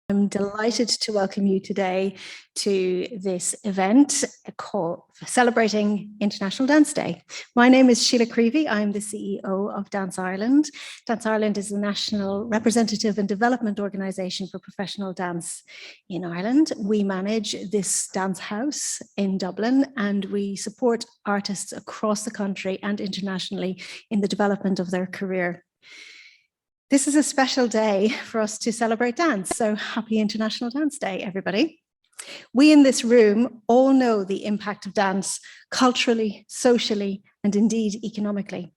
I'm delighted to welcome you today to this event called Celebrating International Dance Day. My name is Sheila Creevy. I'm the CEO of Dance Ireland. Dance Ireland is the national representative and development organisation for professional dance in Ireland. We manage this dance house in Dublin, and we support artists across the country and internationally in the development of their career. This is a special day for us to celebrate dance, so happy International Dance Day, everybody. We in this room all know the impact of dance culturally, socially, and indeed economically.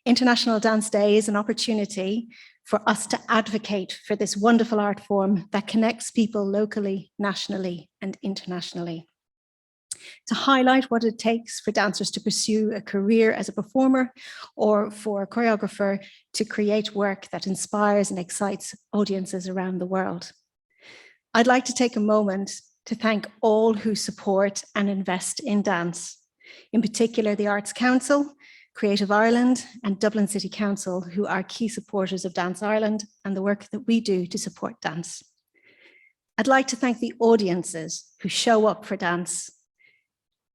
International Dance Day is an opportunity for us to advocate for this wonderful art form that connects people locally, nationally, and internationally. To highlight what it takes for dancers to pursue a career as a performer or for a choreographer to create work that inspires and excites audiences around the world. I'd like to take a moment to thank all who support and invest in dance, in particular the Arts Council, Creative Ireland and Dublin City Council, who are key supporters of Dance Ireland and the work that we do to support dance. I'd like to thank the audiences who show up for dance,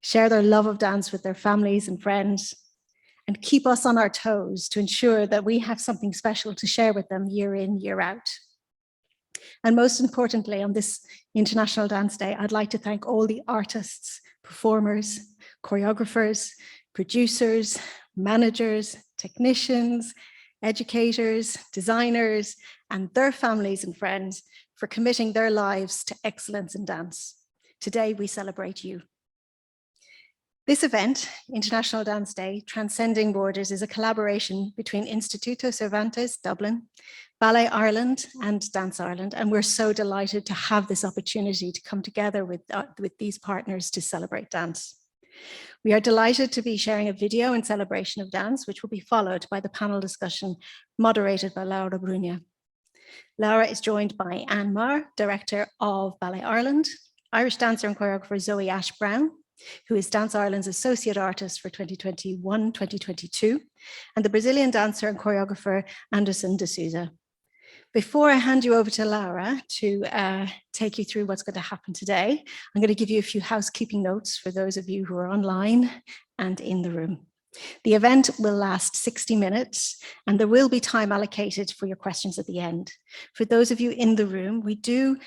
share their love of dance with their families and friends, and keep us on our toes to ensure that we have something special to share with them year in, year out. And most importantly, on this International Dance Day, I'd like to thank all the artists, performers, choreographers, producers, managers, technicians, educators, designers, and their families and friends for committing their lives to excellence in dance. Today, we celebrate you. This event, International Dance Day, Transcending Borders, is a collaboration between Instituto Cervantes, Dublin, Ballet Ireland and Dance Ireland, and we're so delighted to have this opportunity to come together with these partners to celebrate dance. We are delighted to be sharing a video in celebration of dance, which will be followed by the panel discussion moderated by Laura Bruña. Laura is joined by Anne Maher, Director of Ballet Ireland, Irish dancer and choreographer Zoë Ashe-Browne, who is Dance Ireland's Associate Artist for 2021-2022, and the Brazilian dancer and choreographer Anderson de Souza. Before I hand you over to Laura to take you through what's going to happen today, I'm going to give you a few housekeeping notes for those of you who are online and in the room. The event will last 60 minutes, and there will be time allocated for your questions at the end. For those of you in the room, we do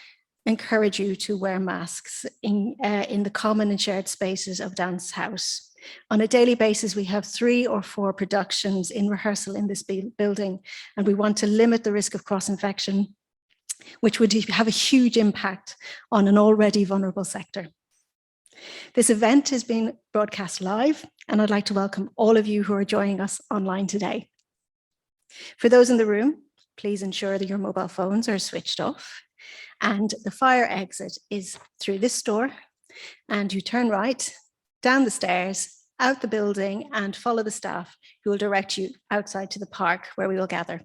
encourage you to wear masks in the common and shared spaces of Dance House. On a daily basis, we have 3 or 4 productions in rehearsal in this building, and we want to limit the risk of cross-infection, which would have a huge impact on an already vulnerable sector. This event is being broadcast live, and I'd like to welcome all of you who are joining us online today. For those in the room, please ensure that your mobile phones are switched off. And the fire exit is through this door, and you turn right, down the stairs, out the building, and follow the staff who will direct you outside to the park where we will gather.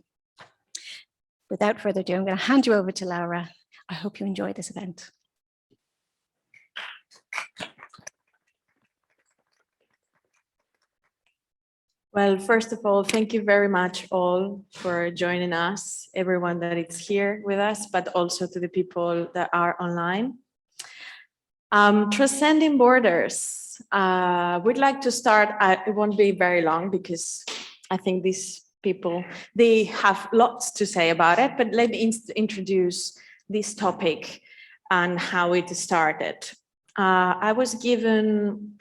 Without further ado, I'm going to hand you over to Laura. I hope you enjoy this event. Well, first of all, thank you very much all for joining us, everyone that is here with us, but also to the people that are online. Transcending Borders. We'd like to start, it won't be very long because I think these people, they have lots to say about it, but let me introduce this topic and how it started. I was given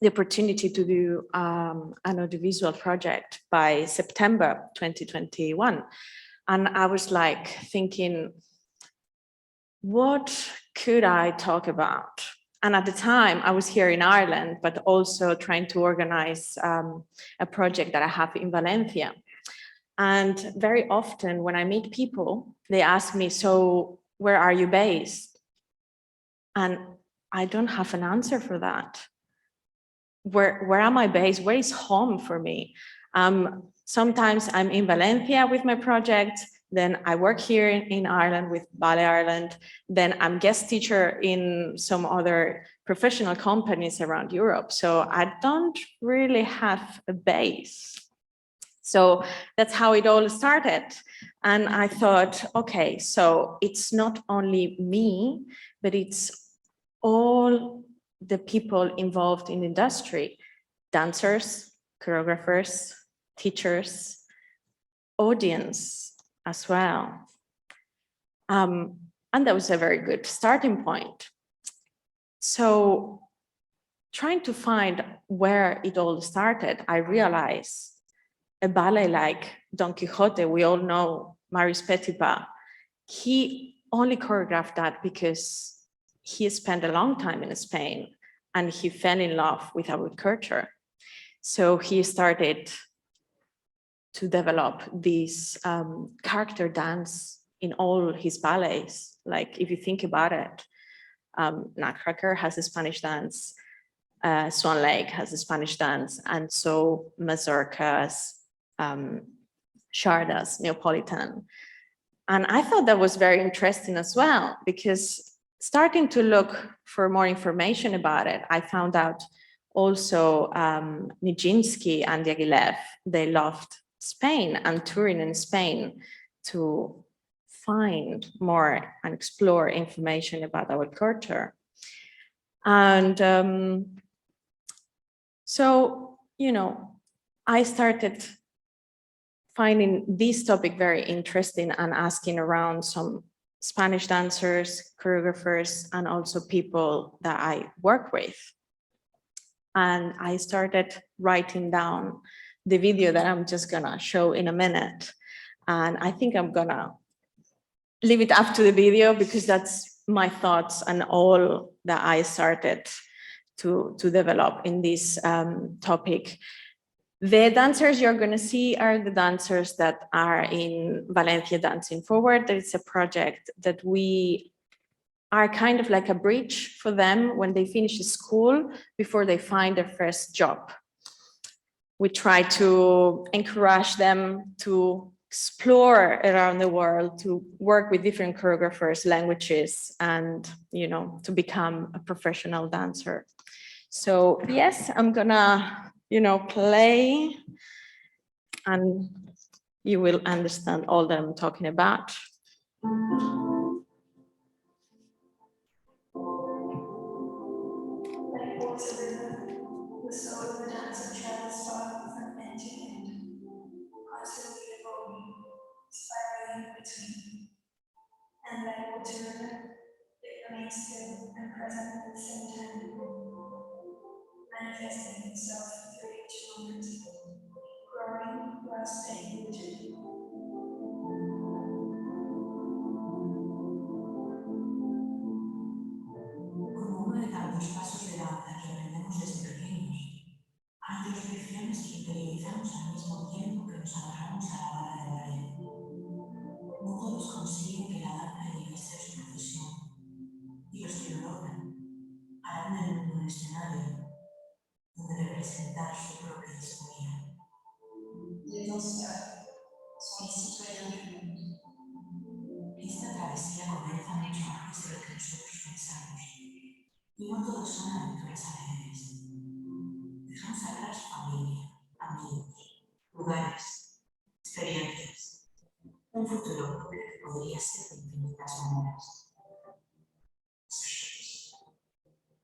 the opportunity to do an audiovisual project by September 2021. And I was like thinking, what could I talk about? And at the time I was here in Ireland, but also trying to organize a project that I have in Valencia. And very often when I meet people, they ask me, so where are you based? And I don't have an answer for that. Where am I based? Where is home for me? Sometimes I'm in Valencia with my project, then I work here in Ireland with Ballet Ireland, then I'm guest teacher in some other professional companies around Europe. So I don't really have a base. So that's how it all started. And I thought, okay, so it's not only me, but it's all the people involved in the industry, dancers, choreographers, teachers, audience as well. And that was a very good starting point. So trying to find where it all started, I realized a ballet like Don Quixote, we all know Marius Petipa, he only choreographed that because he spent a long time in Spain and he fell in love with our culture. So he started to develop this character dance in all his ballets. Like if you think about it, Nutcracker has a Spanish dance, Swan Lake has a Spanish dance, and so Mazurkas, Shardas, Neapolitan. And I thought that was very interesting as well, because starting to look for more information about it, I found out also Nijinsky and Diaghilev, they loved Spain and touring in Spain to find more and explore information about our culture. And so, you know, I started finding this topic very interesting and asking around some Spanish dancers, choreographers, and also people that I work with. And I started writing down the video that I'm just gonna show in a minute. And I think I'm gonna leave it up to the video because that's my thoughts and all that I started to develop in this topic. The dancers you're going to see are the dancers that are in Valencia Dancing Forward. It's a project that we are kind of like a bridge for them when they finish school before they find their first job. We try to encourage them to explore around the world, to work with different choreographers, languages, and, you know, to become a professional dancer. So yes, I'm gonna, you know, play and you will understand all that I'm talking about. Like water river, the soul of the dancer travels far from end to end, constantly evolving, spiraling in between. And like water river, it remains still and present at the same time, manifesting itself through each moment, growing while staying rooted. Como uno de tantos pasos de danza que aprendemos desde pequeños, hay dos lecciones que interiorizamos al mismo tiempo que nos agarramos a la vara de ballet. No todos consiguen que la danza llegue a ser su profesión, y los que lo logran harán del mundo un escenario donde representar su propia disfonía. Little Star, su Instituto. Esta travesía comienza mucho antes de lo que nosotros pensamos, y no todos son aventuras alegres. Dejamos atrás familia, amigos, lugares, experiencias, un futuro propio que podría ser de infinitas maneras.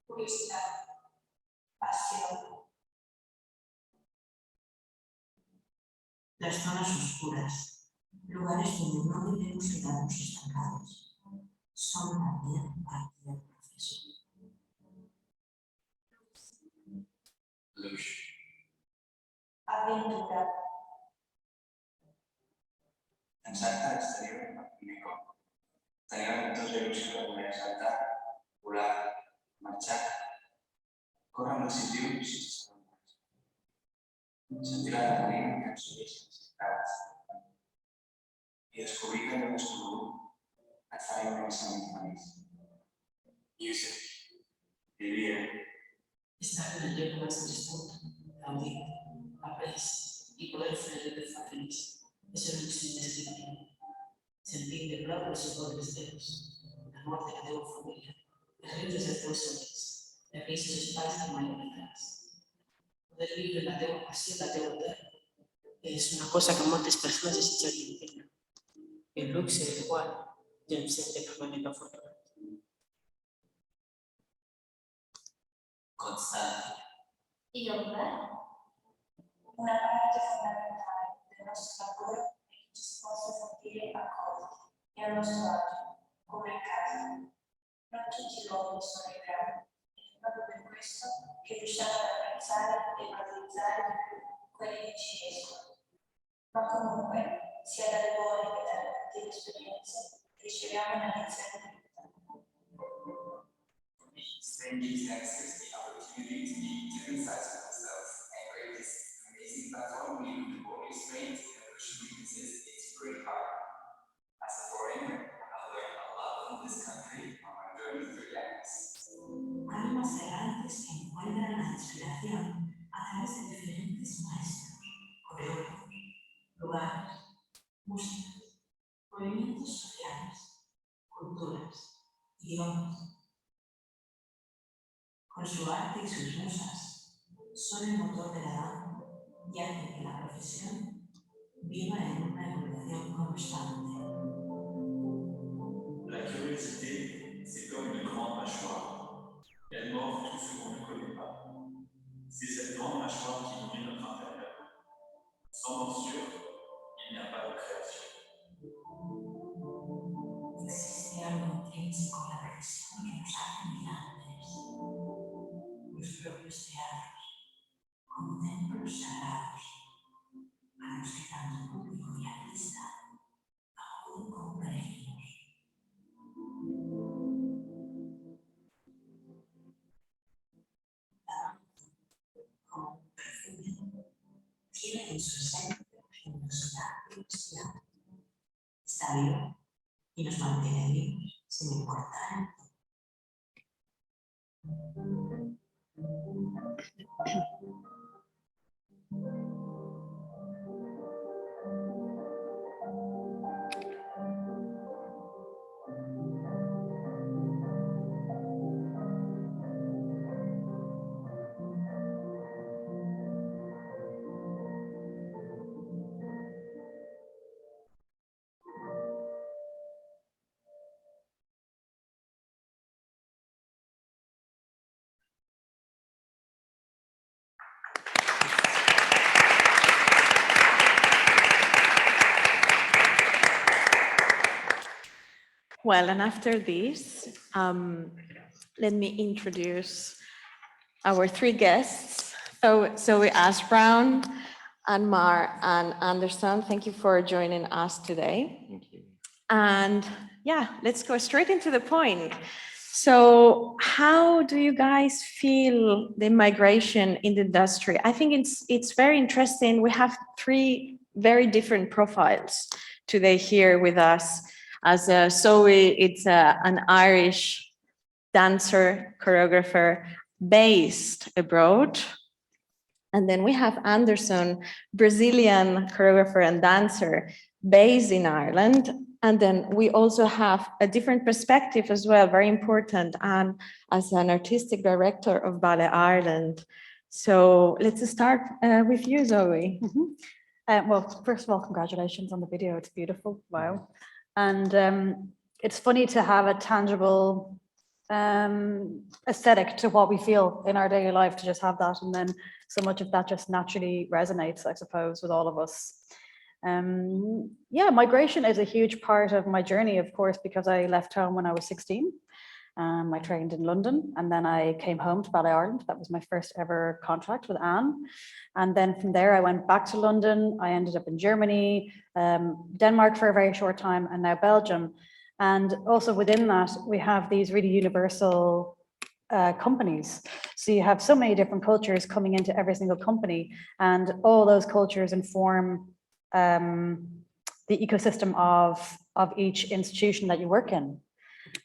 Curiosidad, pasión. Las zonas oscuras, lugares donde no debemos quedarnos estancados, son también parte del proceso. Aventura. En saltar exterior magnífico. Tenía momentos de ilusión de poder saltar, volar, marchar. Corran los sitios sentir la adrenalina que absorbéis necesitadas. Y descubrí que no descubrí hasta ahí una mesa muy feliz. Music, vivir. Estar en el tiempo más distinto, también, a vez, y poder ofrecer de feliz, es el lujo indescriptible. Sentir de plomo los olores dedos, l'amor de la teva família, els rius dels teus somnis, aquells espais que mai oblidaràs. Poder viure la teva passió, la teva terra, és una cosa que moltes persones desitjarien tenir. El luxe del qual ja em sento enormement afortunat. Constante. Y otra, una parte fondamentale del nostro lavoro è che ci si possa sentire accolti e a nostro agio, come in casa. Non tutti i luoghi sono uguali, ed è proprio per questo che riusciamo ad apprezzare e valorizzare di più quelli che ci riescono. Ma comunque, sia dalle buone che dalle cattive esperienze, riceviamo una lezione di vita. Strangers access the opportunity to meet different sides of themselves and create this amazing platform where you can grow your strengths and push your weaknesses into great power. As a foreigner, I learned a lot from this country on my journey through Yanis. Almas errantes que encuentran la inspiración a través de diferentes maestros, coreógrafos, lugares, músicas, movimientos sociales, culturas, idiomas. Con su arte y sus musas, son el motor de la danza y hace que la profesión viva en una evolución constante. La curiosité, c'est comme une grande mâchoire. Elle mord tout ce qu'on ne connaît pas. C'est cette grande mâchoire qui nourrit notre intérieur. Sans morsure, il n'y a pas de création. Existe algo intrínseco en la profesión que nos hace gigantes. Los propios teatros, como templos sagrados, a los que tanto público y artista acuden como peregrinos. La danza, como un perfume, tiene en su esencia generosidad y honestidad. Está viva y nos mantiene vivos sin importar. Well, and after this, let me introduce our three guests. So Zoë Ashe-Browne, Anne Maher, and Anderson. Thank you for joining us today. Thank you. And yeah, let's go straight into the point. So how do you guys feel the migration in the industry? I think it's very interesting. We have three very different profiles today here with us. As Zoë, it's an Irish dancer, choreographer based abroad. And then we have Anderson, Brazilian choreographer and dancer based in Ireland. And then we also have a different perspective as well, very important, and as an artistic director of Ballet Ireland. So let's start with you, Zoë. Well, first of all, congratulations on the video. It's beautiful. Wow. And it's funny to have a tangible aesthetic to what we feel in our daily life, to just have that. And then so much of that just naturally resonates, I suppose, with all of us. Yeah, migration is a huge part of my journey, of course, because I left home when I was 16. I trained in London, and then I came home to Ballet Ireland. That was my first ever contract with Anne. And then from there, I went back to London. I ended up in Germany, Denmark for a very short time, and now Belgium. And also within that, we have these really universal companies. So you have so many different cultures coming into every single company, and all those cultures inform the ecosystem of each institution that you work in.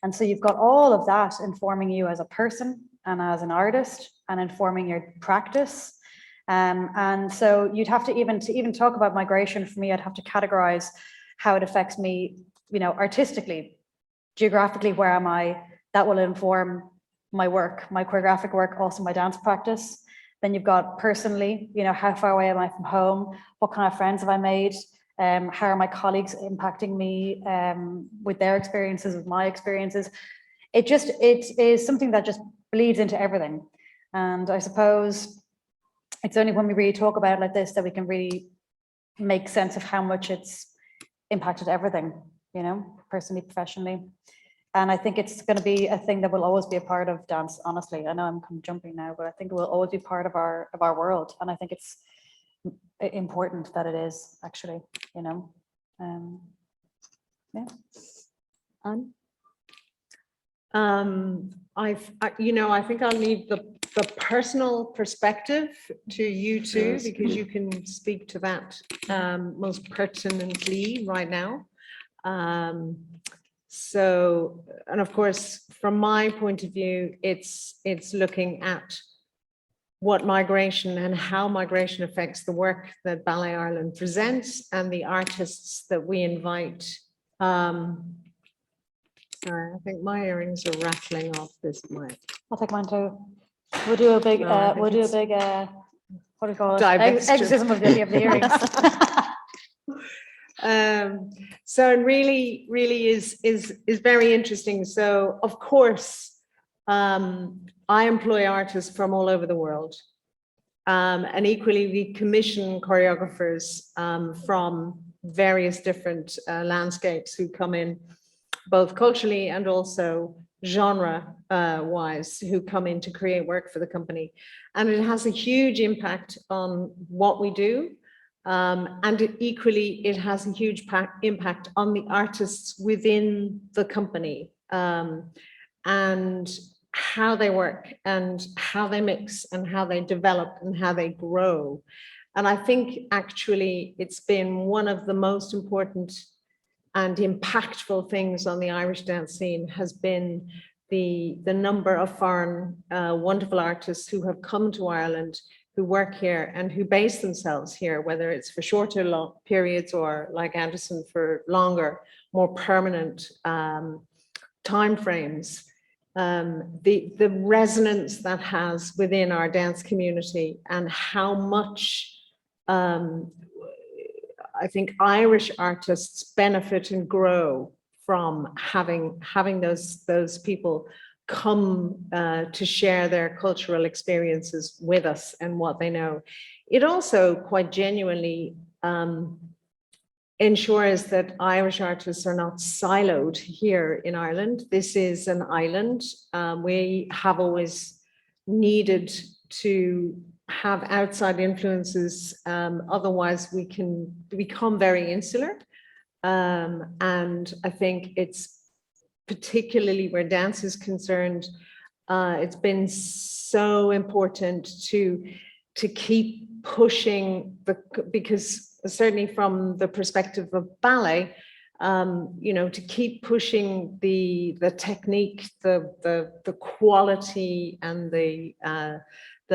And so you've got all of that informing you as a person and as an artist, and informing your practice. And so you'd have to even talk about migration, for me, I'd have to categorize how it affects me, you know, artistically, geographically, where am I? That will inform my work, my choreographic work, also my dance practice. Then you've got personally, you know, how far away am I from home? What kind of friends have I made? How are my colleagues impacting me with their experiences, with my experiences? It is something that just bleeds into everything. And I suppose it's only when we really talk about it like this that we can really make sense of how much it's impacted everything, you know, personally, professionally. And I think it's going to be a thing that will always be a part of dance, honestly. I know I'm kind of jumping now, but I think it will always be part of our world. And I think it's important that it is, actually, you know. Yeah. I think I'll leave the personal perspective to you two, because you can speak to that most pertinently right now. So, and of course, from my point of view, it's looking at what migration and how migration affects the work that Ballet Ireland presents and the artists that we invite. Sorry, I think my earrings are rattling off this mic. I'll take mine too. We'll do a big, what do you call it? Exorcism of the earrings. So it really is very interesting. So of course, I employ artists from all over the world, and equally we commission choreographers from various different landscapes who come in, both culturally and also genre wise, who come in to create work for the company. And it has a huge impact on what we do. And equally, it has a huge impact on the artists within the company, and how they work and how they mix and how they develop and how they grow. And I think actually it's been one of the most important and impactful things on the Irish dance scene has been the number of foreign wonderful artists who have come to Ireland, who work here and who base themselves here, whether it's for shorter periods or like Anderson for longer, more permanent time frames. The resonance that has within our dance community and how much I think Irish artists benefit and grow from having those people come to share their cultural experiences with us and what they know. It also quite genuinely ensures that Irish artists are not siloed here in Ireland. This is an island. We have always needed to have outside influences, otherwise we can become very insular. And I think it's particularly where dance is concerned, it's been so important to keep pushing because certainly from the perspective of ballet, to keep pushing the technique, the quality and the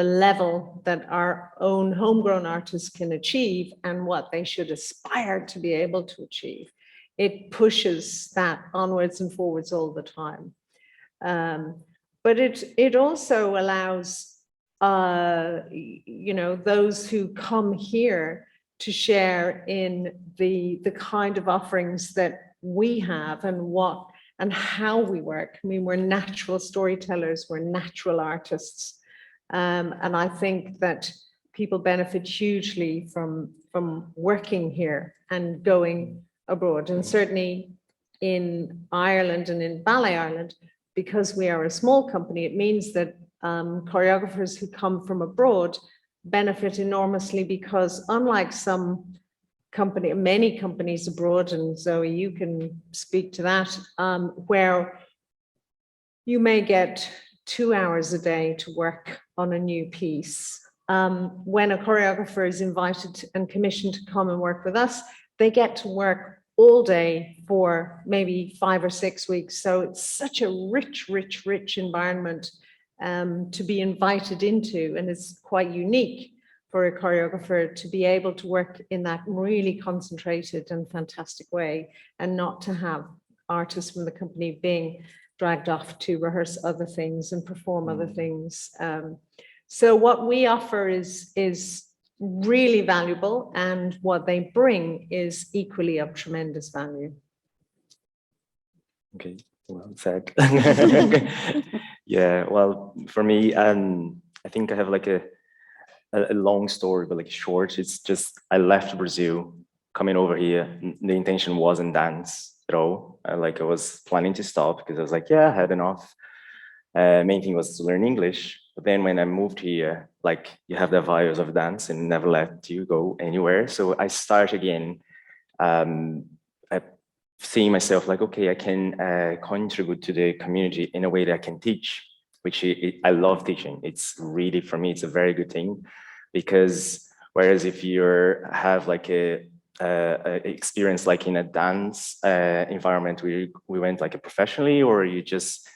level that our own homegrown artists can achieve and what they should aspire to be able to achieve. It pushes that onwards and forwards all the time. But it also allows, those who come here to share in the kind of offerings that we have and how we work. I mean, we're natural storytellers, we're natural artists. And I think that people benefit hugely from working here and going abroad. And certainly in Ireland and in Ballet Ireland, because we are a small company, it means that choreographers who come from abroad benefit enormously, because unlike many companies abroad, and Zoe, you can speak to that, where you may get 2 hours a day to work on a new piece. When a choreographer is invited and commissioned to come and work with us, they get to work all day for maybe 5 or 6 weeks. So it's such a rich environment to be invited into, and it's quite unique for a choreographer to be able to work in that really concentrated and fantastic way, and not to have artists from the company being dragged off to rehearse other things and perform other things. So what we offer is really valuable, and what they bring is equally of tremendous value. Okay, well said. Yeah, well, for me, I think I have like a long story, but like short. It's just I left Brazil, coming over here. The intention wasn't dance at all. I was planning to stop because I was like, yeah, I had enough. Main thing was to learn English. But then when I moved here, like you have the values of dance and never let you go anywhere. So I start again, seeing myself like, okay, I can contribute to the community in a way that I can teach, which I love teaching. It's really, for me, it's a very good thing, because whereas if you have like a experience like in a dance environment where we went like a professionally, or you just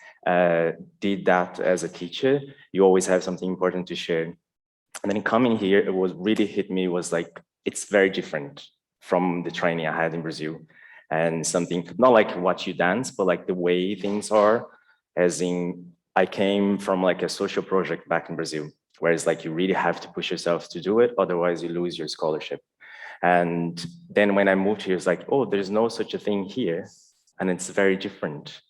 did that as a teacher, you always have something important to share. And then coming here, it was really hit me was like, it's very different from the training I had in Brazil. And something, not like what you dance, but like the way things are, as in, I came from like a social project back in Brazil, whereas like you really have to push yourself to do it, otherwise you lose your scholarship. And then when I moved here, it's like, oh, there's no such a thing here. And it's very different.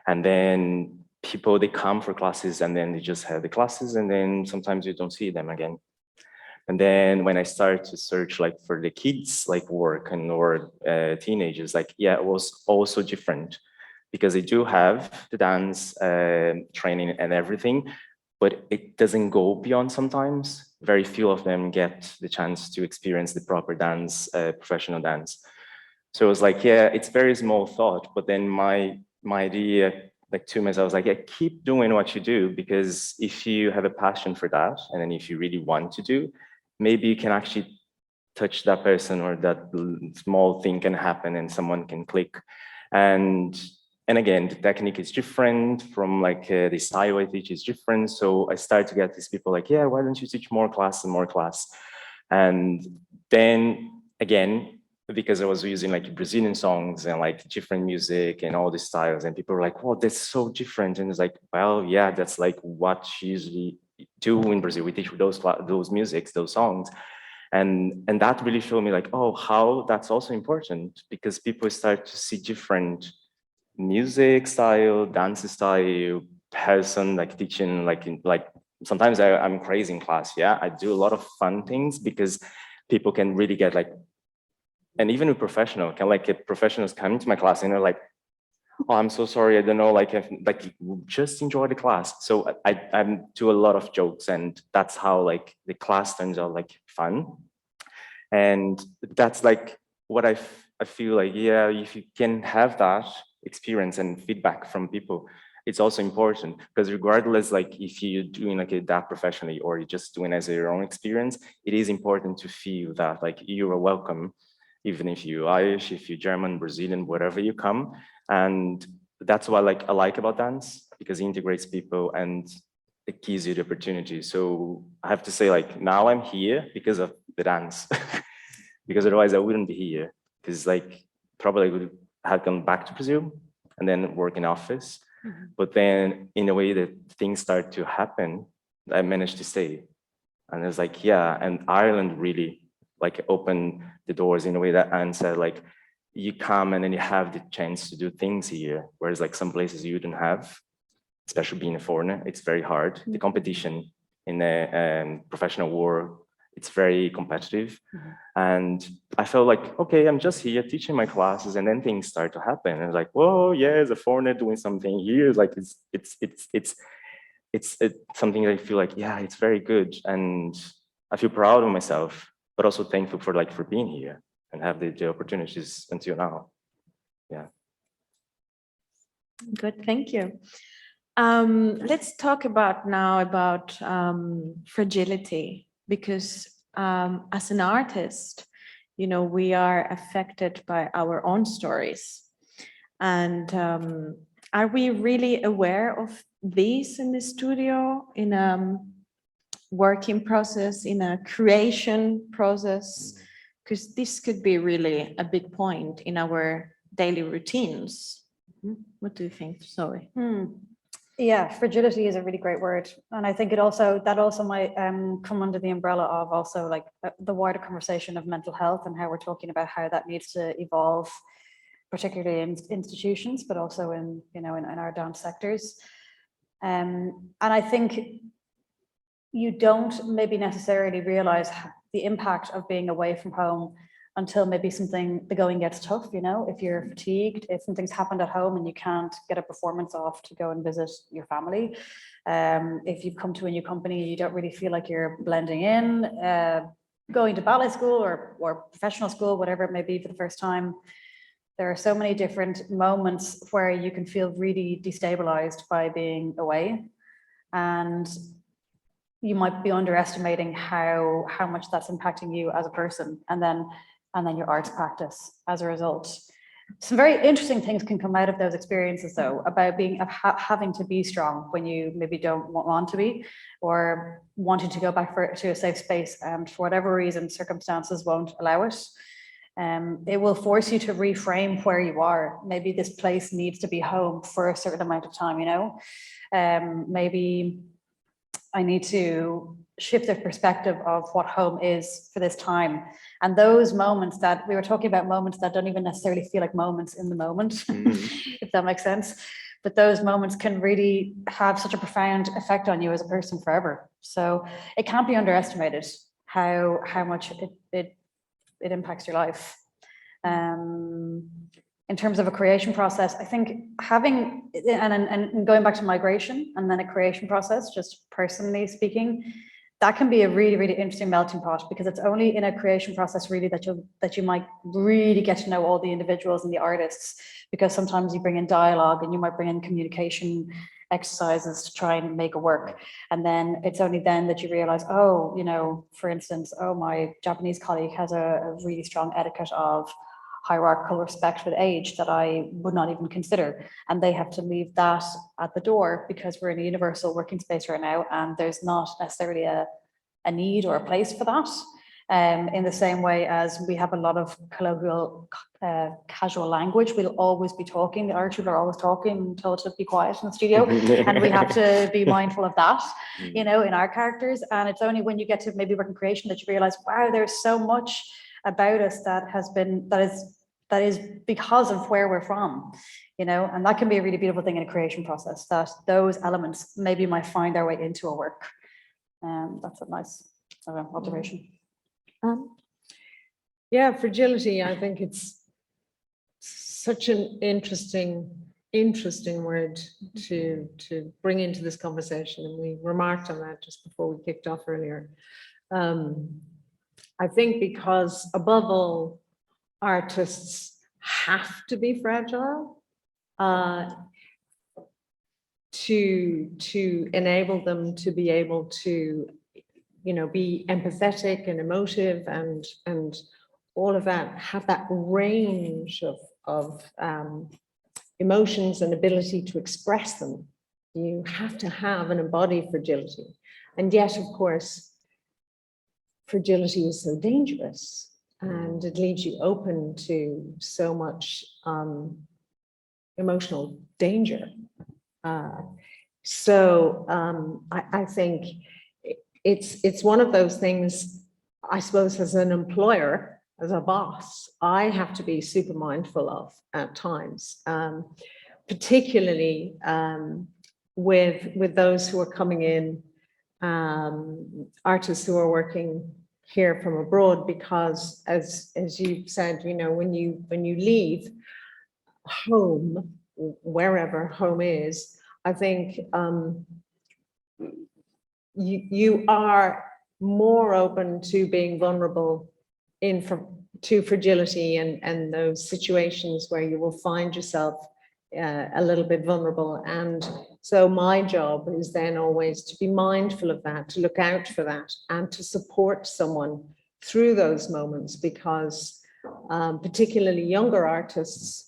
And then people, they come for classes and then they just have the classes, and then sometimes you don't see them again. And then when I started to search like for the kids, like work and or teenagers, like, yeah, it was also different, because they do have the dance training and everything, but it doesn't go beyond sometimes. Very few of them get the chance to experience the proper dance, professional dance. So it was like, yeah, it's very small thought, but then my idea, like to myself, I was like, yeah, keep doing what you do, because if you have a passion for that, and then if you really want to do, maybe you can actually touch that person, or that small thing can happen and someone can click. And again, the technique is different from like the style I teach is different. So I started to get these people like, yeah, why don't you teach more class and more class? And then again, because I was using like Brazilian songs and like different music and all the styles, and people were like, oh, that's so different. And it's like, well, yeah, that's like what you usually do in Brazil. We teach those musics, those songs. And that really showed me like, oh, how that's also important, because people start to see different music style, dance style, person, like teaching, like sometimes I'm crazy in class. Yeah, I do a lot of fun things because people can really get like, and even a professional can like get professionals come into my class and they're like, oh, I'm so sorry, I don't know, like just enjoy the class. So I do a lot of jokes, and that's how like the class turns out like fun. And that's like what I feel like, yeah, if you can have that experience and feedback from people, it's also important, because regardless, like if you're doing like that professionally or you're just doing as your own experience, it is important to feel that like you are welcome, even if you're Irish, if you're German, Brazilian, wherever you come. And that's what I like about dance, because it integrates people and it gives you the opportunity. So I have to say, like, now I'm here because of the dance, because otherwise I wouldn't be here, because like probably I would have gone back to Brazil and then work in office. Mm-hmm. But then in a way that things start to happen, I managed to stay. And it's like, yeah, and Ireland really like opened the doors in a way that Anne said, like, you come and then you have the chance to do things here, whereas like some places you don't have, especially being a foreigner, it's very hard. Mm-hmm. The competition in the professional world, it's very competitive. Mm-hmm. And I felt like, okay, I'm just here teaching my classes, and then things start to happen. And it's like, whoa, yeah, as a foreigner doing something here, like it's something that I feel like, yeah, it's very good. And I feel proud of myself, but also thankful for being here and have the opportunities until now. Yeah. Good, thank you. Let's talk about fragility, because as an artist, you know, we are affected by our own stories. And are we really aware of these in the studio, in a working process, in a creation process? Because this could be really a big point in our daily routines. What do you think, Zoe? Yeah, fragility is a really great word. And I think that also might come under the umbrella of also like the wider conversation of mental health and how we're talking about how that needs to evolve, particularly in institutions, but also in, in our dance sectors. And I think you don't maybe necessarily realize the impact of being away from home until maybe the going gets tough, if you're fatigued, if something's happened at home and you can't get a performance off to go and visit your family. If you've come to a new company, you don't really feel like you're blending in, going to ballet school or professional school, whatever it may be for the first time. There are so many different moments where you can feel really destabilized by being away. And you might be underestimating how much that's impacting you as a person, and then your arts practice as a result. Some very interesting things can come out of those experiences, though, about having to be strong when you maybe don't want to be, or wanting to go back to a safe space, and for whatever reason, circumstances won't allow it. It will force you to reframe where you are. Maybe this place needs to be home for a certain amount of time, maybe I need to shift the perspective of what home is for this time. And those moments that we were talking about, moments that don't even necessarily feel like moments in the moment, if that makes sense. But those moments can really have such a profound effect on you as a person forever. So it can't be underestimated how much it impacts your life. In terms of a creation process, I think having, and going back to migration and then a creation process, just personally speaking, that can be a really, really interesting melting pot, because it's only in a creation process really that you might really get to know all the individuals and the artists, because sometimes you bring in dialogue and you might bring in communication exercises to try and make it work. And then it's only then that you realize, for instance, my Japanese colleague has a really strong etiquette of hierarchical respect with age that I would not even consider. And they have to leave that at the door because we're in a universal working space right now, and there's not necessarily a need or a place for that. In the same way as we have a lot of colloquial, casual language, we'll always be talking. The art people are always talking and told to be quiet in the studio, and we have to be mindful of that, in our characters. And it's only when you get to maybe work in creation that you realize, wow, there's so much about us that is because of where we're from, and that can be a really beautiful thing in a creation process, that those elements maybe might find their way into a work. That's a nice observation. Yeah, fragility, I think it's such an interesting word to bring into this conversation, and we remarked on that just before we kicked off earlier. I think because above all, artists have to be fragile to enable them to be able to, be empathetic and emotive and all of that, have that range of emotions and ability to express them. You have to have and embody fragility. And yet, of course, fragility is so dangerous, and it leaves you open to so much emotional danger. So I think it's one of those things, I suppose, as an employer, as a boss, I have to be super mindful of at times, particularly with those who are coming in, artists who are working here from abroad, because as you said, when you leave home, wherever home is, I think you are more open to being vulnerable to fragility and those situations where you will find yourself a little bit vulnerable. And so my job is then always to be mindful of that, to look out for that, and to support someone through those moments, because particularly younger artists,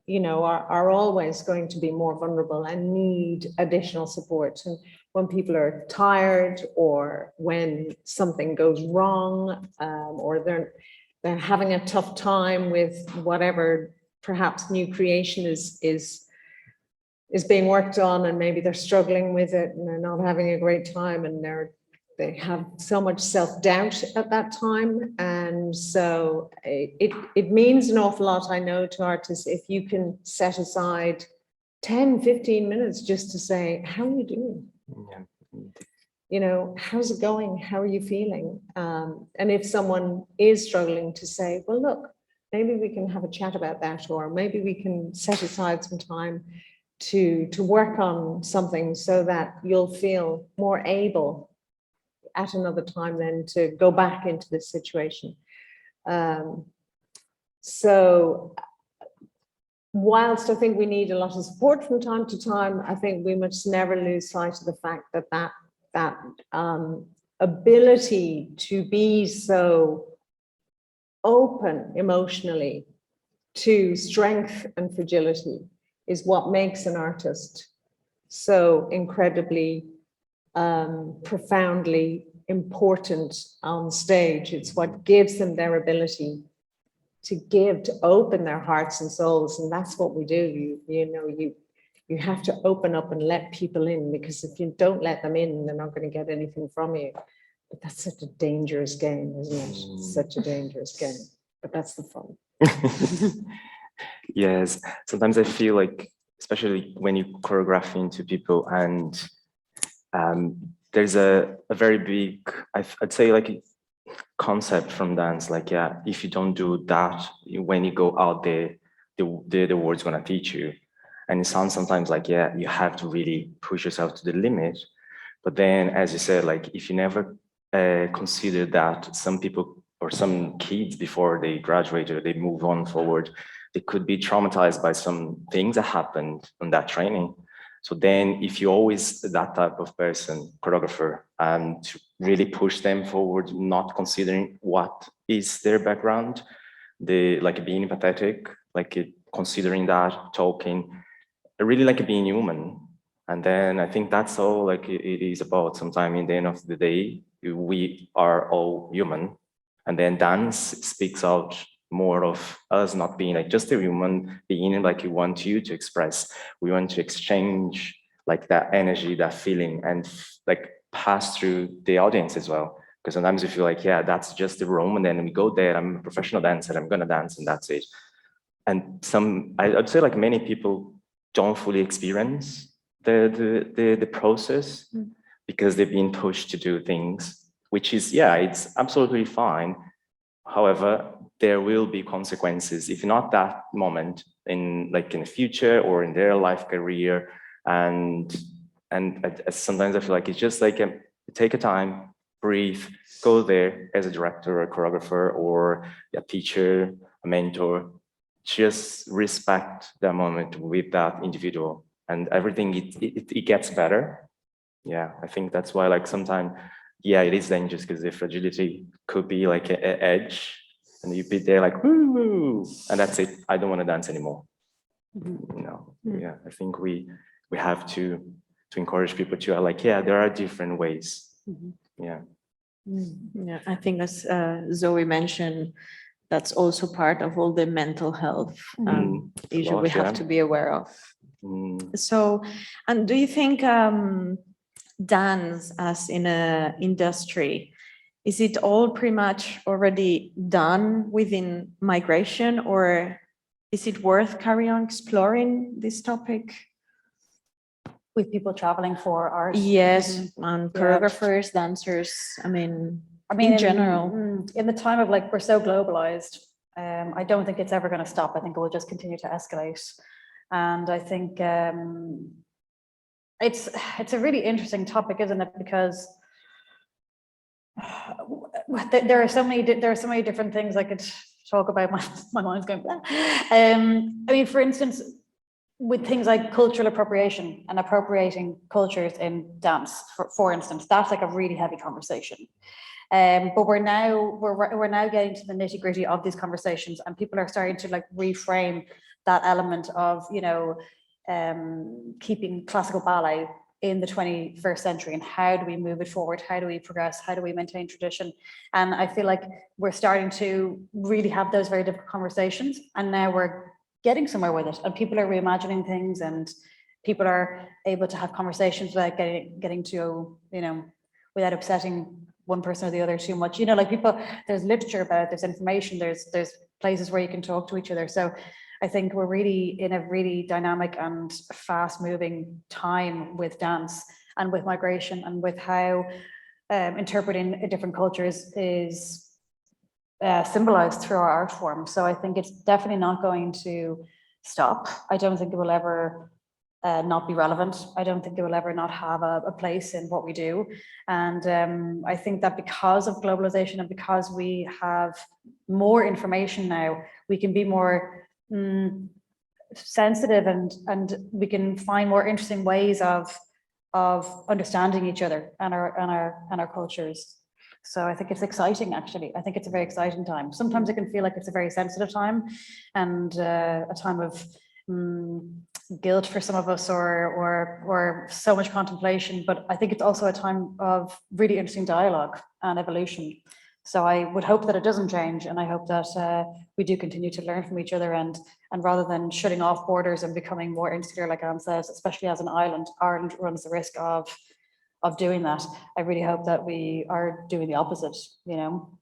are always going to be more vulnerable and need additional support. And when people are tired, or when something goes wrong, or they're having a tough time with whatever perhaps new creation is is being worked on, and maybe they're struggling with it and they're not having a great time, and they have so much self-doubt at that time. And so it means an awful lot, I know, to artists if you can set aside 10, 15 minutes just to say, how are you doing? Yeah. You know, how's it going? How are you feeling? And if someone is struggling, to say, well, look, maybe we can have a chat about that, or maybe we can set aside some time to work on something so that you'll feel more able at another time then to go back into this situation. So whilst I think we need a lot of support from time to time, I think we must never lose sight of the fact that ability to be so open emotionally to strength and fragility is what makes an artist so incredibly profoundly important on stage. It's what gives them their ability to give, to open their hearts and souls, and that's what we do. You have to open up and let people in, because if you don't let them in, they're not going to get anything from you. But that's such a dangerous game, isn't it? Such a dangerous game, but that's the fun. Yes, sometimes I feel like, especially when you choreograph into people, and there's a very big, I'd say, like, concept from dance, like, yeah, if you don't do that, when you go out there, the world's gonna teach you. And it sounds sometimes like, yeah, you have to really push yourself to the limit. But then, as you said, like, if you never consider that some people or some kids, before they graduate or they move on forward, they could be traumatized by some things that happened on that training. So then if you're always that type of person, choreographer, to really push them forward, not considering what is their background, like being empathetic, like considering that, talking, really like being human. And then I think that's all like it is about. Sometime in the end of the day, we are all human. And then dance speaks out more of us not being like just a human being, like we want you to express. We want to exchange like that energy, that feeling, and like pass through the audience as well. Because sometimes you feel like, yeah, that's just the room, and then we go there, I'm a professional dancer, I'm gonna dance, and that's it. And I'd say like many people don't fully experience the process because they've been pushed to do things, which is, yeah, it's absolutely fine. However, there will be consequences, if not that moment, in the future or in their life career. And sometimes I feel like it's just like take a time, breathe, go there as a director or a choreographer or a teacher, a mentor, just respect that moment with that individual, and everything it gets better. Yeah, I think that's why, like, sometimes, yeah, it is dangerous because the fragility could be like an edge, and you'd be there like, woo, and that's it. I don't want to dance anymore. Yeah, I think we have to encourage people to like, yeah, there are different ways. Yeah. Yeah, I think as Zoe mentioned, that's also part of all the mental health issue we have to be aware of. So, and do you think dance as in a industry, is it all pretty much already done within migration, or is it worth carry on exploring this topic? With people traveling for art? Yes, and choreographers, dancers, I mean, in general. In the time of like, we're so globalized, I don't think it's ever going to stop. I think it will just continue to escalate. And I think it's a really interesting topic, isn't it? Because there are so many different things I could talk about. My mind's going blah. I mean, for instance, with things like cultural appropriation and appropriating cultures in dance, for instance, that's like a really heavy conversation. But we're now getting to the nitty gritty of these conversations, and people are starting to like reframe that element of, keeping classical ballet in the 21st century, and how do we move it forward? How do we progress? How do we maintain tradition? And I feel like we're starting to really have those very difficult conversations, and now we're getting somewhere with it, and people are reimagining things, and people are able to have conversations without getting to, you know, without upsetting one person or the other too much. You know, like people, there's literature about it, there's information, there's places where you can talk to each other. So I think we're really in a really dynamic and fast moving time with dance and with migration and with how interpreting different cultures is symbolized through our art form. So I think it's definitely not going to stop. I don't think it will ever not be relevant. I don't think it will ever not have a place in what we do. And I think that because of globalization and because we have more information now, we can be more sensitive and we can find more interesting ways of understanding each other and our cultures. So I think it's exciting, actually. I think it's a very exciting time. Sometimes it can feel like it's a very sensitive time and a time of guilt for some of us or so much contemplation, but I think it's also a time of really interesting dialogue and evolution. So I would hope that it doesn't change, and I hope that we do continue to learn from each other, and rather than shutting off borders and becoming more insular, like Anne says, especially as an island, Ireland runs the risk of doing that. I really hope that we are doing the opposite, you know.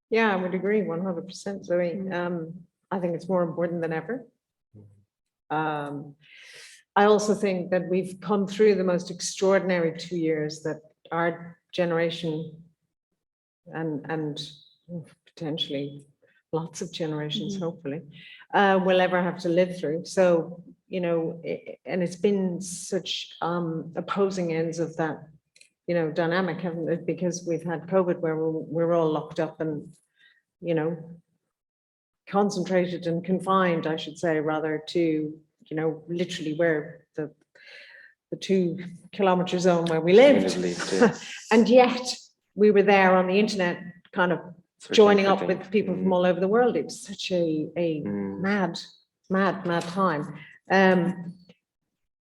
Yeah, I would agree 100%, Zoe. I think it's more important than ever. I also think that we've come through the most extraordinary 2 years that our generation and potentially lots of generations, hopefully, will ever have to live through. So, you know, and it's been such opposing ends of that, you know, dynamic, haven't it? Because we've had COVID where we're all locked up and, you know, concentrated and confined, I should say, rather, to, you know, literally where the 2 kilometer zone where we lived. And yet we were there on the internet, kind of joining up with people from all over the world. It was such a mad time. And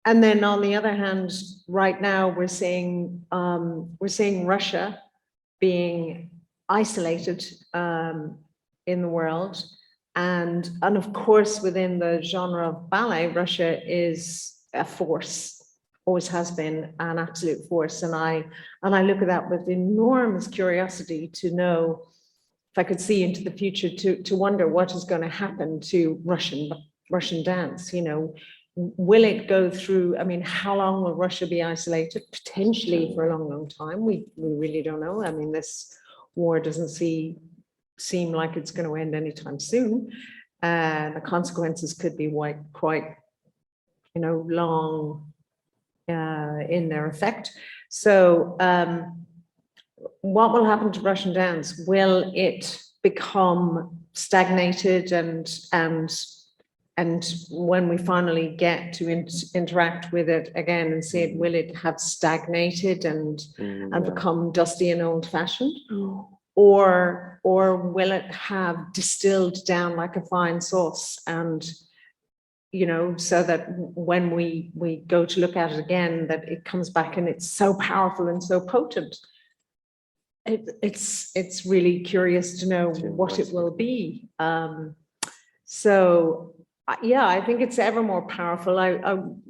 then on the other hand, right now we're seeing Russia being isolated in the world. And of course, within the genre of ballet, Russia is a force, always has been an absolute force. And I look at that with enormous curiosity to know if I could see into the future, to wonder what is going to happen to Russian dance. You know, will it go through? I mean, how long will Russia be isolated? Potentially for a long time. We really don't know. I mean, this war doesn't seem like it's going to end anytime soon. The consequences could be quite, you know, long in their effect. So what will happen to Russian dance? Will it become stagnated and when we finally get to interact with it again and see it, will it have stagnated and become dusty and old-fashioned? Or will it have distilled down like a fine sauce, and, you know, so that when we go to look at it again, that it comes back and it's so powerful and so potent. It's really curious to know what it will be. So yeah, I think it's ever more powerful.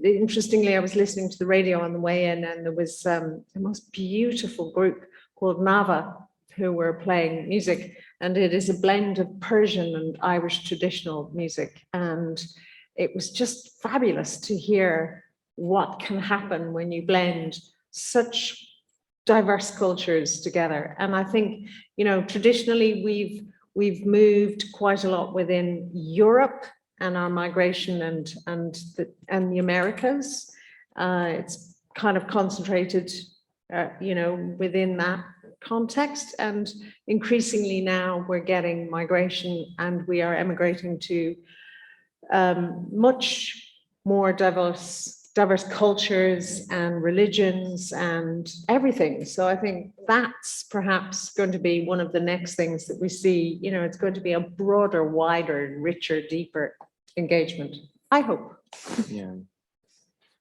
Interestingly, I was listening to the radio on the way in, and there was the most beautiful group called Nava who were playing music, and it is a blend of Persian and Irish traditional music, and it was just fabulous to hear what can happen when you blend such diverse cultures together. And I think, you know, traditionally we've moved quite a lot within Europe and our migration and the Americas. It's kind of concentrated, you know, within that context, and increasingly now we're getting migration and we are emigrating to much more diverse cultures and religions and everything. So I think that's perhaps going to be one of the next things that we see. You know, it's going to be a broader, wider, richer, deeper engagement, I hope. Yeah,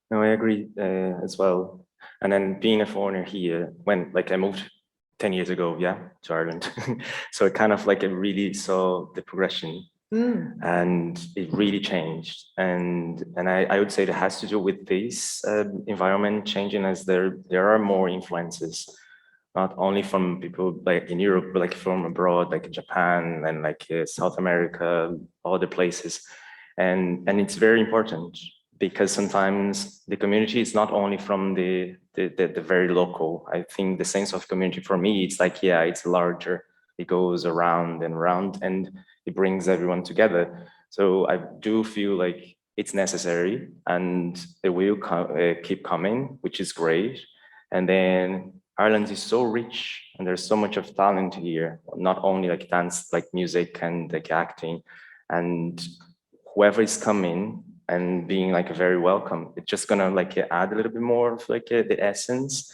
no, I agree as well. And then being a foreigner here, when like I moved 10 years ago, to Ireland. So I kind of like I really saw the progression and it really changed. And I would say it has to do with this environment changing, as there are more influences, not only from people like in Europe, but like from abroad, like Japan and like South America, other places. And it's very important, because sometimes the community is not only from the very local. I think the sense of community for me, it's like, yeah, it's larger. It goes around and around, and it brings everyone together. So I do feel like it's necessary, and it will keep coming, which is great. And then Ireland is so rich, and there's so much of talent here, not only like dance, like music and like acting. And whoever is coming and being like very welcome, it's just gonna like add a little bit more of like the essence.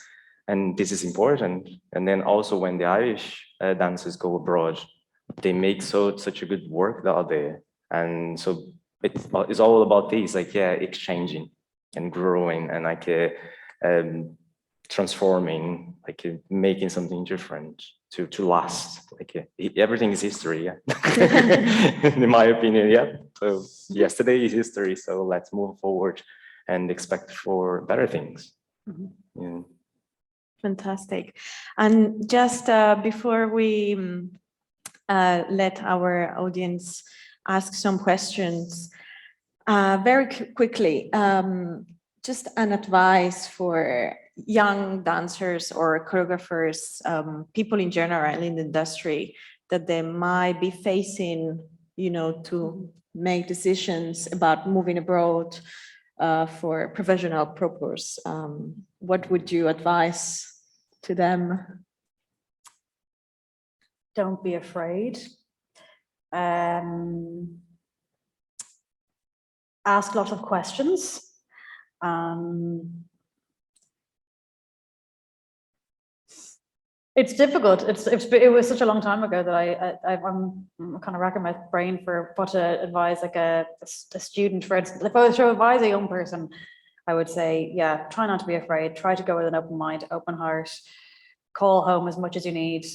And this is important. And then also when the Irish dancers go abroad, they make such a good work out there. And so it's all about this, like, yeah, exchanging and growing and like transforming, like making something different to last. Like everything is history, yeah. In my opinion, yeah. So yesterday is history, so let's move forward and expect for better things. Yeah. Fantastic. And just before we let our audience ask some questions, very quickly, just an advice for young dancers or choreographers, people in general in the industry, that they might be facing, you know, to make decisions about moving abroad for professional purpose. What would you advise to them? Don't be afraid. Ask lots of questions. It's difficult. It was such a long time ago that I'm kind of racking my brain for what to advise like a student, for instance. If I was to advise a young person, I would say, yeah, try not to be afraid. Try to go with an open mind, open heart. Call home as much as you need.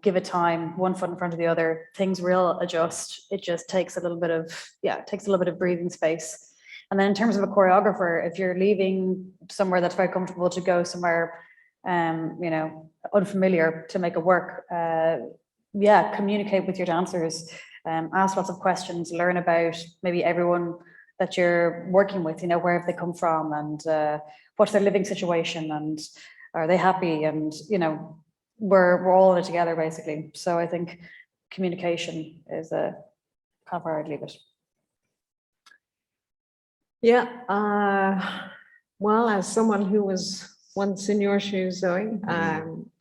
Give it time, one foot in front of the other. Things will adjust. It just takes a little bit of breathing space. And then in terms of a choreographer, if you're leaving somewhere that's very comfortable to go somewhere, you know, unfamiliar to make it work, yeah, communicate with your dancers, ask lots of questions, learn about maybe everyone that you're working with, you know, where have they come from, and what's their living situation, and are they happy, and, you know, we're all in it together basically. So I think communication is a kind of where I'd leave it. Yeah, well, as someone who was once in your shoes, Zoe,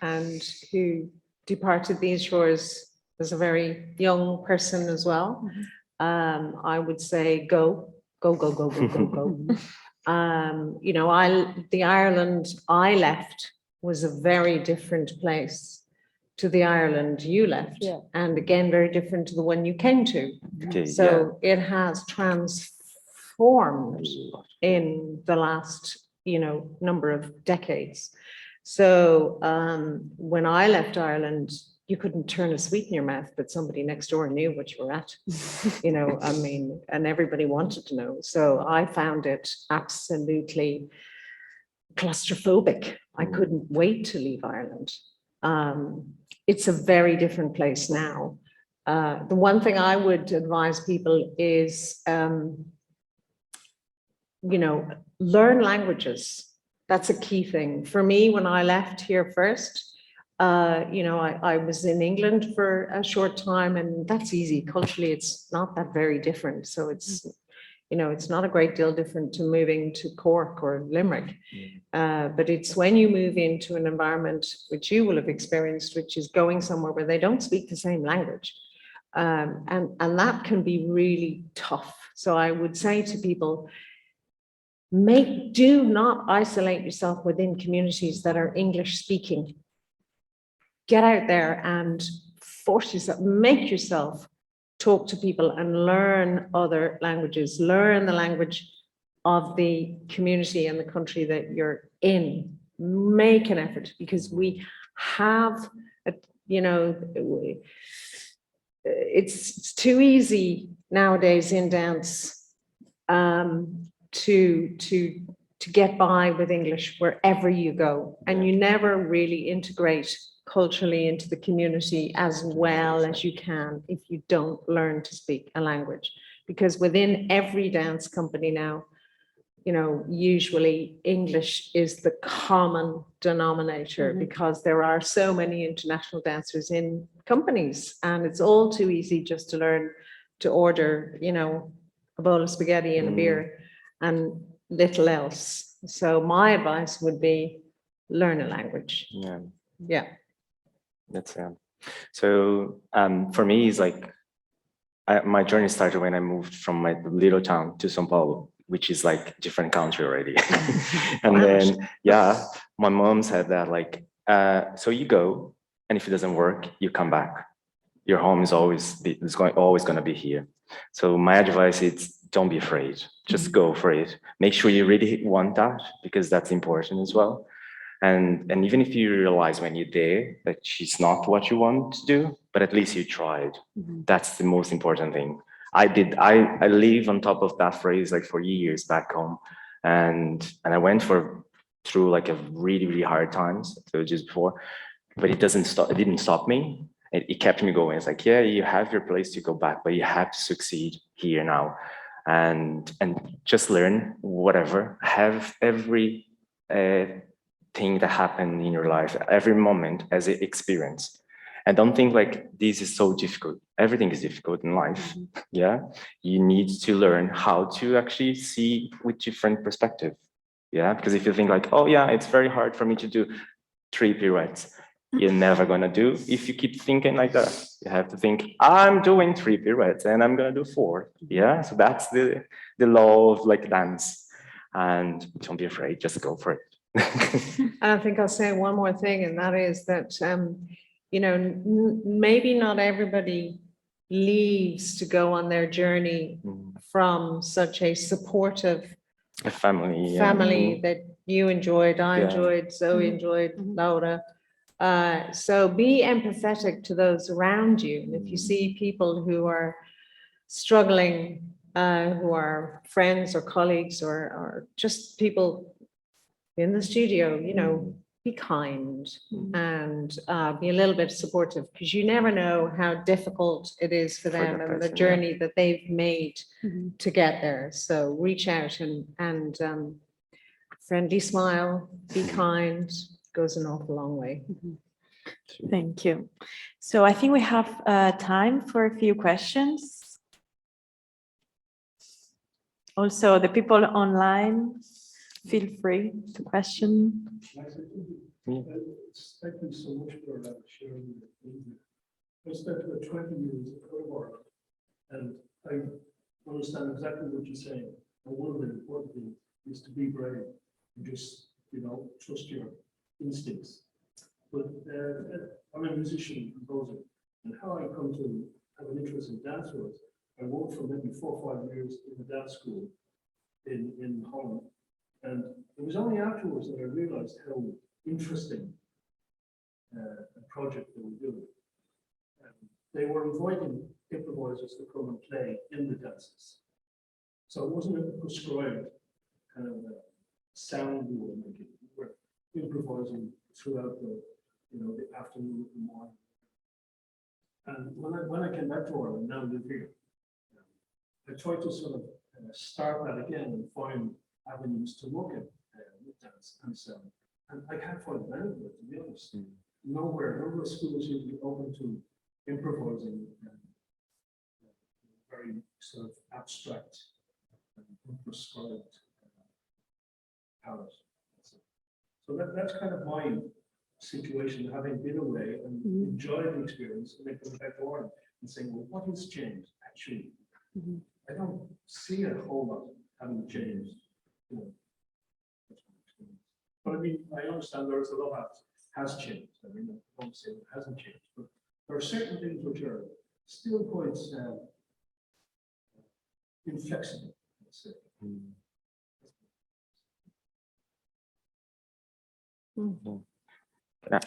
and who departed these shores as a very young person as well, I would say go. You know, the Ireland I left was a very different place to the Ireland you left, Yeah. and again very different to the one you came to. Okay, So it has transformed in the last, you know, number of decades. So when I left Ireland, you couldn't turn a sweet in your mouth, but somebody next door knew what you were at. You know, I mean, and everybody wanted to know. So I found it absolutely claustrophobic. I couldn't wait to leave Ireland. It's a very different place now. The one thing I would advise people is, you know, learn languages. That's a key thing. For me, when I left here first, you know, I was in England for a short time, and that's easy. Culturally, it's not that very different. So it's, you know, it's not a great deal different to moving to Cork or Limerick. But it's when you move into an environment which you will have experienced, which is going somewhere where they don't speak the same language. And that can be really tough. So I would say to people, do not isolate yourself within communities that are English speaking. Get out there and force yourself, make yourself talk to people and learn other languages, learn the language of the community and the country that you're in. Make an effort, because we have, you know, it's too easy nowadays in dance to get by with English wherever you go, and you never really integrate culturally into the community as well as you can if you don't learn to speak a language. Because within every dance company now, you know, usually English is the common denominator because there are so many international dancers in companies, and it's all too easy just to learn to order, you know, a bowl of spaghetti and a beer and little else. So my advice would be learn a language. Yeah. Yeah. That's so for me, it's like my journey started when I moved from my little town to São Paulo, which is like different country already. And then, yeah, my mom said that like, so you go, and if it doesn't work, you come back. Your home is always going to be here. So my advice is don't be afraid. Just go for it. Make sure you really want that, because that's important as well. And even if you realize when you're there that it's not what you want to do, but at least you tried. That's the most important thing. I live on top of that phrase like for years back home. And I went through like a really hard times, so just before, but it didn't stop me. It kept me going. It's like, yeah, you have your place to go back, but you have to succeed here now. And just learn whatever, have every thing that happened in your life, every moment as an experience. And don't think like this is so difficult. Everything is difficult in life. Yeah. You need to learn how to actually see with different perspective. Yeah. Because if you think like, oh yeah, it's very hard for me to do 3 pirouettes, you're never gonna do. If you keep thinking like that, you have to think, I'm doing 3 pirouettes and I'm gonna do 4. Yeah. So that's the law of like dance. And don't be afraid, just go for it. And I think I'll say one more thing, and that is that, you know, maybe not everybody leaves to go on their journey from such a supportive family that you enjoyed, I enjoyed, Zoe enjoyed, Laura. So be empathetic to those around you. And if you see people who are struggling, who are friends or colleagues or just people in the studio, you know, be kind and be a little bit supportive, because you never know how difficult it is for them and the journey that they've made to get there. So reach out and friendly smile, be kind, goes an awful long way. Thank you. So I think we have time for a few questions. Also, the people online, feel free to question. Thank you so much for sharing your opinion. I spent about 20 years at Ireland, and I understand exactly what you're saying. And one of the important things is to be brave and just, you know, trust your instincts. But I'm a musician and composer, and how I come to have an interest in dance was I worked for maybe 4 or 5 years in a dance school in Holland. And it was only afterwards that I realized how interesting a project they were doing. They were inviting improvisers to come and play in the dances. So it wasn't a prescribed kind of sound we were making. We were improvising throughout the, you know, the afternoon and morning. And when I came back to Ireland, now live here, I tried to sort of start that again and find avenues to look at dance and sound. And I can't find it anywhere, to be honest. Nowhere, none of the schools usually open to improvising very sort of abstract and prescribed palette. So that's kind of my situation, having been away and enjoyed the experience, and then coming back to Ireland and saying, well, what has changed actually? I don't see a whole lot having changed. You know. But I mean, I understand there's a lot that has changed. I mean, I don't say it hasn't changed, but there are certain things which are still quite inflexible, let's say.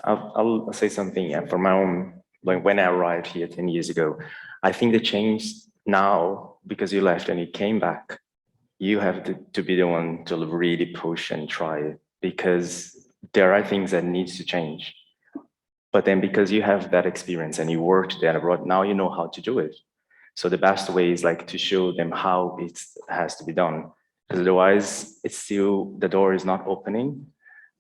I'll say something, yeah, from my own like when I arrived here 10 years ago. I think the change now, because you left and you came back, you have to be the one to really push and try it, because there are things that needs to change. But then because you have that experience and you worked there abroad, now you know how to do it. So the best way is like to show them how it has to be done. Because otherwise it's still, the door is not opening.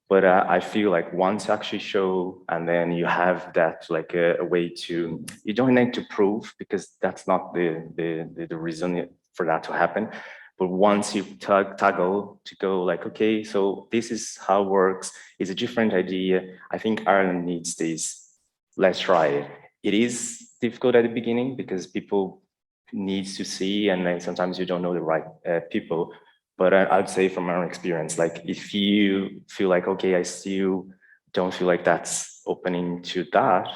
But I feel like once you actually show, and then you have that like a way to, you don't need to prove, because that's not the reason for that to happen. But once you toggle to go like, okay, so this is how it works. It's a different idea. I think Ireland needs this. Let's try it. It is difficult at the beginning because people needs to see, and then sometimes you don't know the right people. But I'd say from our experience, like if you feel like, okay, I still don't feel like that's opening to that,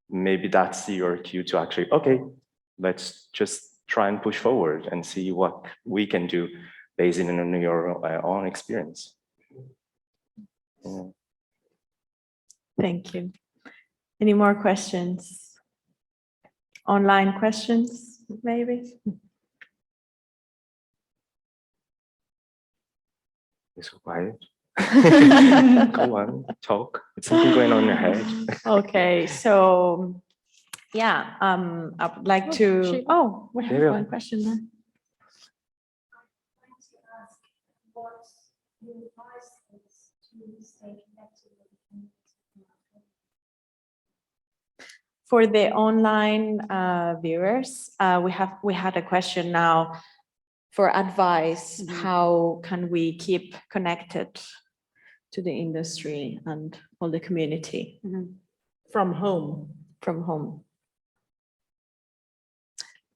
maybe that's your cue to actually, okay, let's just try and push forward and see what we can do based on your own experience. Yeah. Thank you. Any more questions? Online questions, maybe? It's so quiet. Go on, talk. It's something going on in your head. Okay, so yeah, I would like to. Oh, we have Yeah. one question there. What you advise us to stay connected with the community? For the online viewers, we had a question now for advice. How can we keep connected to the industry and all the community From home. from home?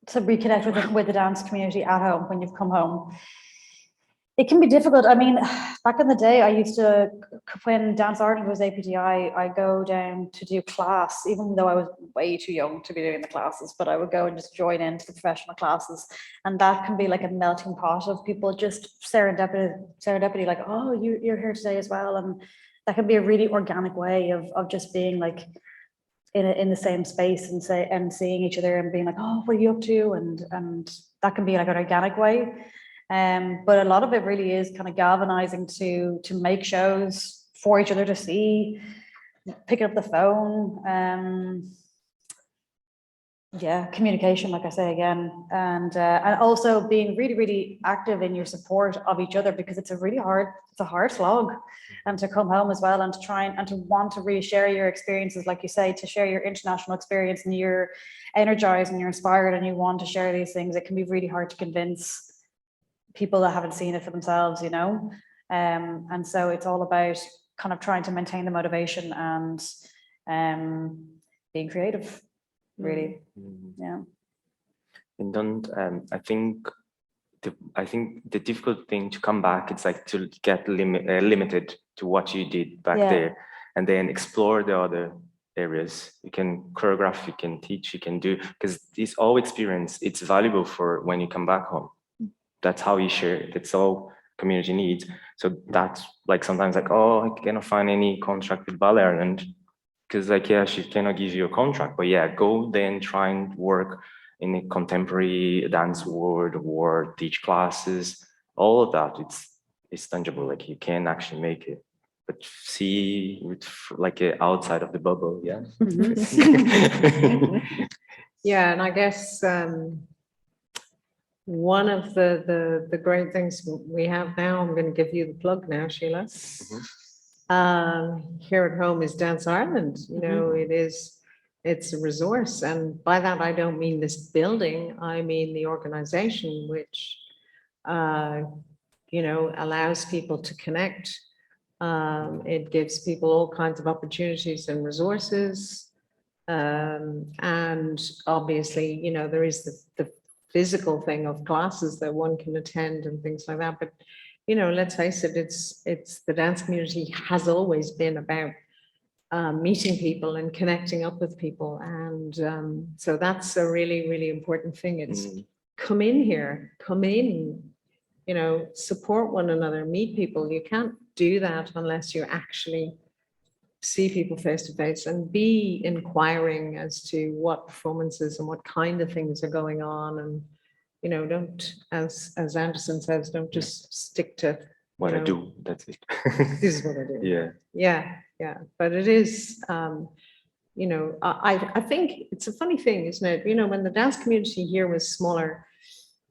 To reconnect with the dance community at home when you've come home. It can be difficult. I mean, back in the day, I used to, when Dance Ireland was APDI, I go down to do class, even though I was way too young to be doing the classes, but I would go and just join into the professional classes. And that can be like a melting pot of people, just serendipity, like, oh, you're here today as well. And that can be a really organic way of just being like in the same space and seeing each other and being like, oh, what are you up to? And that can be like an organic way. But a lot of it really is kind of galvanizing to make shows for each other to see, picking up the phone, yeah, communication, like I say again, and also being really, really active in your support of each other, because it's a hard slog, and to come home as well and to try and to want to really share your experiences, like you say, to share your international experience, and you're energized and you're inspired and you want to share these things. It can be really hard to convince people that haven't seen it for themselves, you know, and so it's all about kind of trying to maintain the motivation and being creative, really. Yeah. And don't I think the difficult thing to come back, it's like to get limited to what you did back there, and then explore the other areas. You can choreograph, you can teach, you can do, because this all experience, it's valuable for when you come back home. That's how you share it. It's all community needs. So that's like sometimes like, oh, I cannot find any contract with Ballet Ireland, because like, yeah, she cannot give you a contract, but yeah, go then try and work in a contemporary dance world or teach classes. All of that, it's tangible. Like you can actually make it, but see with like outside of the bubble. Yeah. Yeah, and I guess one of the great things we have now, I'm going to give you the plug now, Sheila. Here at home is Dance Ireland. You know, it's a resource, and by that I don't mean this building. I mean the organization, which you know, allows people to connect. It gives people all kinds of opportunities and resources, and obviously, you know, there is the physical thing of classes that one can attend and things like that. But, you know, let's face it, it's the dance community has always been about meeting people and connecting up with people. And so that's a really, really important thing. It's come in here, come in, you know, support one another, meet people. You can't do that unless you're actually see people face to face and be inquiring as to what performances and what kind of things are going on. And, you know, don't, as Anderson says, don't just stick to What you I know, do, that's it. this is what I do. Yeah. Yeah. But it is, you know, I think it's a funny thing, isn't it? You know, when the dance community here was smaller,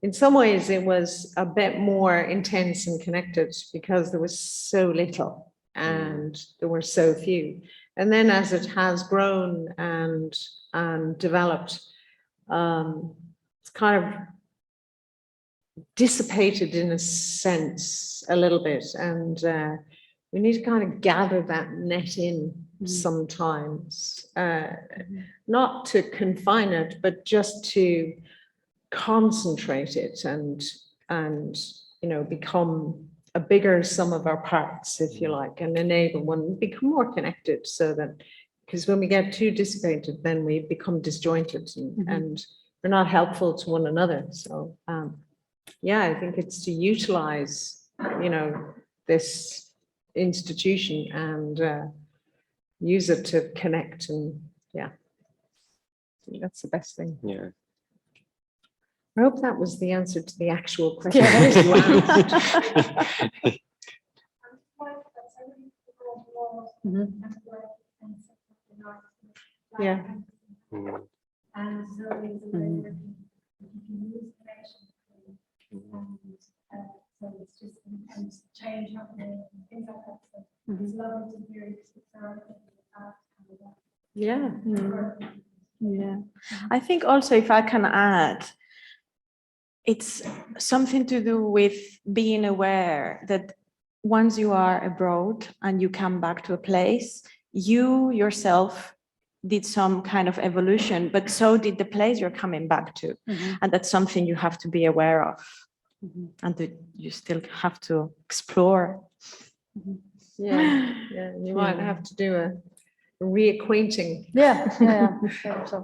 in some ways it was a bit more intense and connected because there was so little and there were so few. And then as it has grown and developed, it's kind of dissipated in a sense a little bit, and we need to kind of gather that net in sometimes, not to confine it, but just to concentrate it and you know, become a bigger sum of our parts, if you like, and enable one become more connected, so that, because when we get too dissipated, then we become disjointed and we're not helpful to one another. So yeah, I think it's to utilize, you know, this institution and use it to connect, and yeah, I think that's the best thing. Yeah. I hope that was the answer to the actual question. that you asked. Yeah. And so it's a way that you can use connection. So it's just and change happening and things like that. So it's lovely to hear Yeah. Yeah, I think also, if I can add, it's something to do with being aware that once you are abroad and you come back to a place, you yourself did some kind of evolution, but so did the place you're coming back to. And that's something you have to be aware of, and that you still have to explore. Yeah. You might have to do a reacquainting.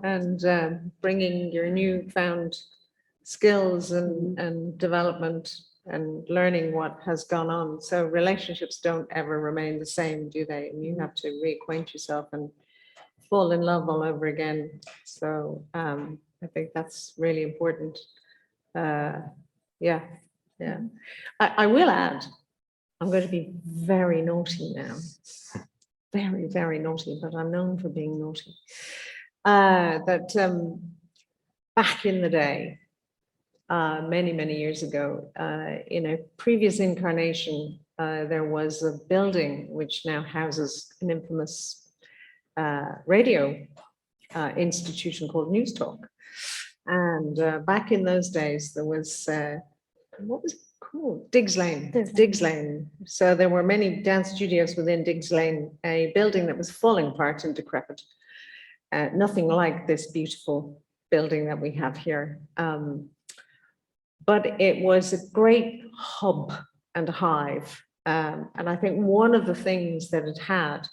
And bringing your newfound skills and development and learning what has gone on. So relationships don't ever remain the same, do they? And you have to reacquaint yourself and fall in love all over again. So I think that's really important. Yeah. I will add, I'm going to be very naughty now. Very, very naughty, but I'm known for being naughty. That back in the day, many, many years ago, in a previous incarnation, there was a building which now houses an infamous radio institution called News Talk. And back in those days, there was, what was it called? Diggs Lane. Diggs Lane. So there were many dance studios within Diggs Lane, a building that was falling apart and decrepit. Nothing like this beautiful building that we have here. But it was a great hub and hive. And I think one of the things that it had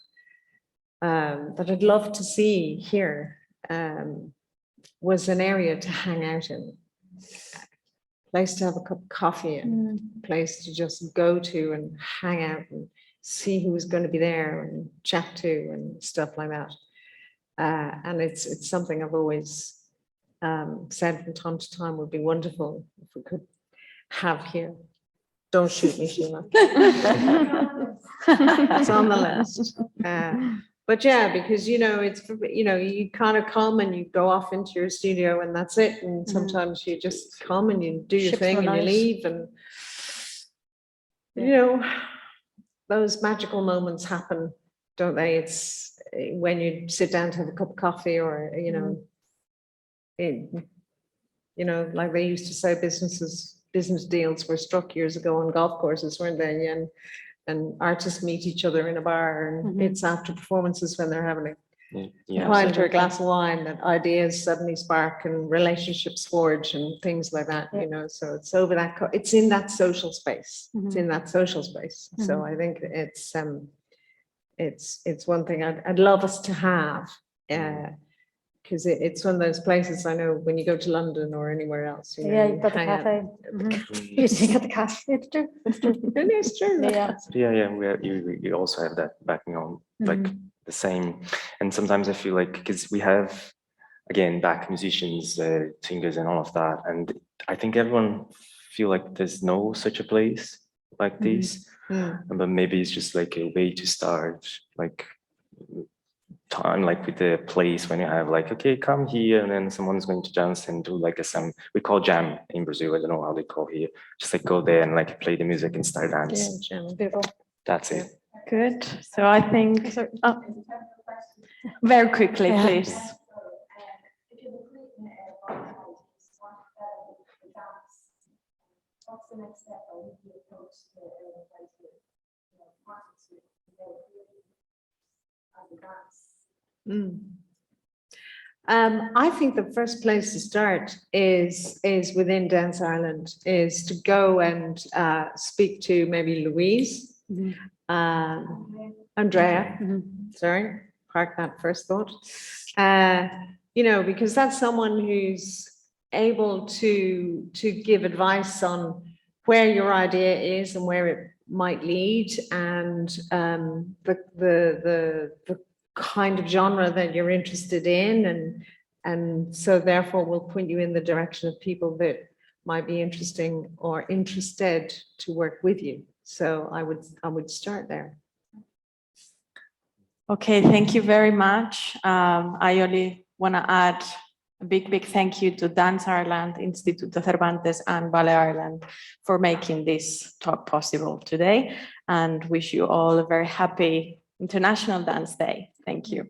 that I'd love to see here was an area to hang out in, place to have a cup of coffee in, place to just go to and hang out and see who was going to be there and chat to and stuff like that. And it's something I've always said from time to time would be wonderful if we could have here. Don't shoot me, Sheila. It's on the list. But yeah, because, you know, it's, you know, you kind of come and you go off into your studio and that's it. And sometimes you just come and you do your thing and you leave. And, you know, those magical moments happen, don't they? It's when you sit down to have a cup of coffee or, you know, like they used to say, business deals were struck years ago on golf courses, weren't they? And artists meet each other in a bar, and it's after performances when they're having a pint or a glass of wine that ideas suddenly spark and relationships forge and things like that, you know. So it's over that, it's in that social space. It's in that social space. So I think it's one thing I'd love us to have. Because it's one of those places, I know when you go to London or anywhere else. You know, You've got the cafe. You got the cafe. It's true. It's true. It's true. Yeah. Yeah. We also have that backing on, like the same. And sometimes I feel like, because we have, again, back musicians, singers and all of that. And I think everyone feel like there's no such a place like this. But maybe it's just like a way to start, like time, like with the place when you have like, okay, come here, and then someone's going to dance and do like we call jam in Brazil. I don't know how they call here. Just like go there and like play the music and start dance. Beautiful. That's it. Good. So I think, very quickly, please. What's the next step or the approach to I think the first place to start is within Dance Ireland, is to go and speak to maybe Louise, Andrea, sorry, park that first thought, you know, because that's someone who's able to give advice on where your idea is and where it might lead, and the kind of genre that you're interested in, and so therefore will point you in the direction of people that might be interesting or interested to work with you. So I would start there. Okay, thank you very much. I only want to add a big thank you to Dance Ireland, Instituto Cervantes and Ballet Ireland for making this talk possible today, and wish you all a very happy International Dance Day. Thank you.